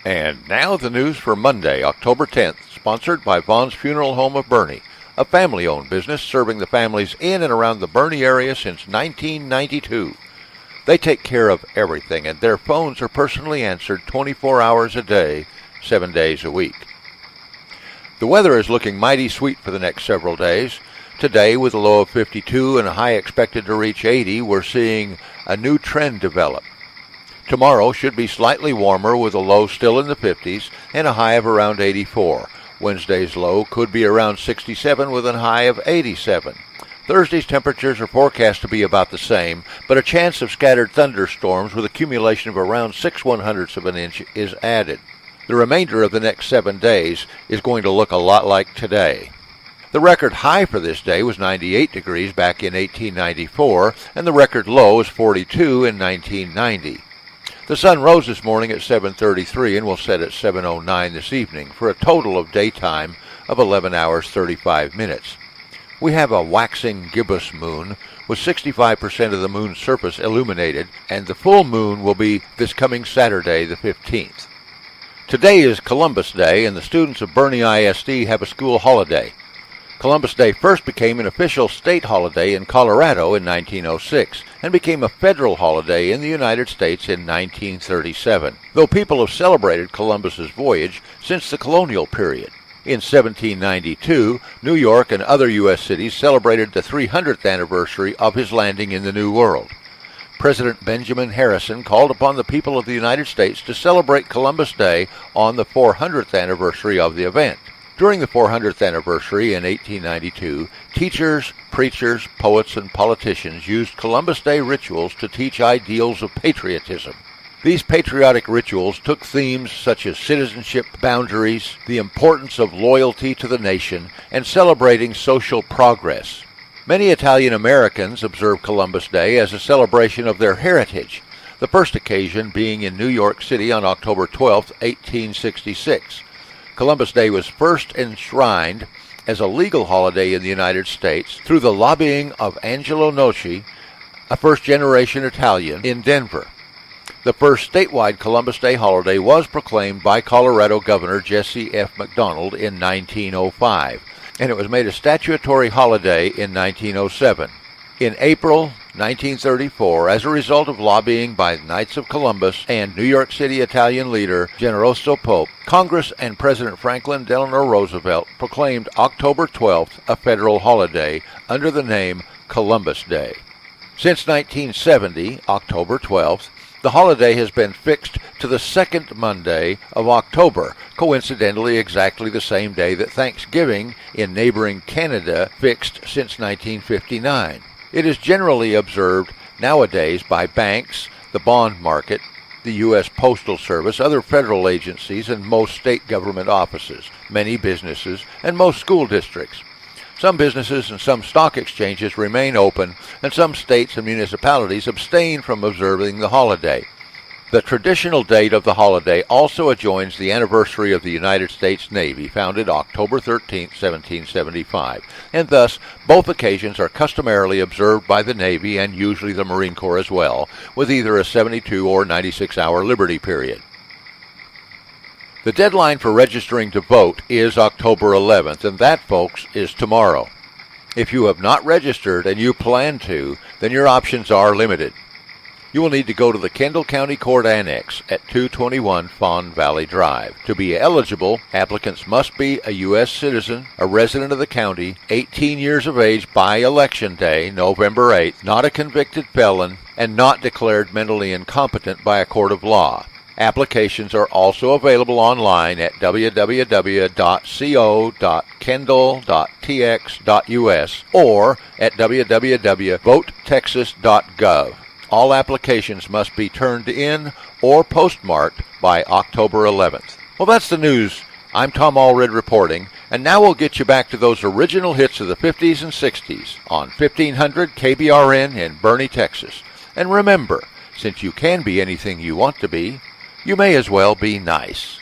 And now the news for Monday, October 10th, sponsored by Vaughn's Funeral Home of Boerne, a family-owned business serving the families in and around the Boerne area since 1992. They take care of everything, and their phones are personally answered 24 hours a day, 7 days a week. The weather is looking mighty sweet for the next several days. Today, with a low of 52 and a high expected to reach 80, we're seeing a new trend develop. Tomorrow should be slightly warmer with a low still in the 50s and a high of around 84. Wednesday's low could be around 67 with a high of 87. Thursday's temperatures are forecast to be about the same, but a chance of scattered thunderstorms with accumulation of around 6/100ths of an inch is added. The remainder of the next 7 days is going to look a lot like today. The record high for this day was 98 degrees back in 1894, and the record low is 42 in 1990. The sun rose this morning at 7:33 and will set at 7:09 this evening for a total of daytime of 11 hours 35 minutes. We have a waxing gibbous moon with 65% of the moon's surface illuminated, and the full moon will be this coming Saturday the 15th. Today is Columbus Day, and the students of Boerne ISD have a school holiday. Columbus Day first became an official state holiday in Colorado in 1906 and became a federal holiday in the United States in 1937, though people have celebrated Columbus's voyage since the colonial period. In 1792, New York and other U.S. cities celebrated the 300th anniversary of his landing in the New World. President Benjamin Harrison called upon the people of the United States to celebrate Columbus Day on the 400th anniversary of the event. During the 400th anniversary in 1892, teachers, preachers, poets, and politicians used Columbus Day rituals to teach ideals of patriotism. These patriotic rituals took themes such as citizenship, boundaries, the importance of loyalty to the nation, and celebrating social progress. Many Italian Americans observe Columbus Day as a celebration of their heritage, the first occasion being in New York City on October 12, 1866. Columbus Day was first enshrined as a legal holiday in the United States through the lobbying of Angelo Noci, a first-generation Italian, in Denver. The first statewide Columbus Day holiday was proclaimed by Colorado Governor Jesse F. McDonald in 1905, and it was made a statutory holiday in 1907. In April 1934, as a result of lobbying by Knights of Columbus and New York City Italian leader Generoso Pope, Congress and President Franklin Delano Roosevelt proclaimed October 12th a federal holiday under the name Columbus Day. Since 1970, October 12th, the holiday has been fixed to the second Monday of October, coincidentally exactly the same day that Thanksgiving in neighboring Canada fixed since 1959. It is generally observed nowadays by banks, the bond market, the U.S. Postal Service, other federal agencies, and most state government offices, many businesses, and most school districts. Some businesses and some stock exchanges remain open, and some states and municipalities abstain from observing the holiday. The traditional date of the holiday also adjoins the anniversary of the United States Navy, founded October 13, 1775, and thus both occasions are customarily observed by the Navy and usually the Marine Corps as well, with either a 72 or 96-hour liberty period. The deadline for registering to vote is October 11th, and that, folks, is tomorrow. If you have not registered and you plan to, then your options are limited. You will need to go to the Kendall County Court Annex at 221 Fawn Valley Drive. To be eligible, applicants must be a U.S. citizen, a resident of the county, 18 years of age by Election Day, November 8th, not a convicted felon, and not declared mentally incompetent by a court of law. Applications are also available online at www.co.kendall.tx.us or at www.votetexas.gov. All applications must be turned in or postmarked by October 11th. Well, that's the news. I'm Tom Allred reporting, and now we'll get you back to those original hits of the 50s and 60s on 1500 KBRN in Boerne, Texas. And remember, since you can be anything you want to be, you may as well be nice.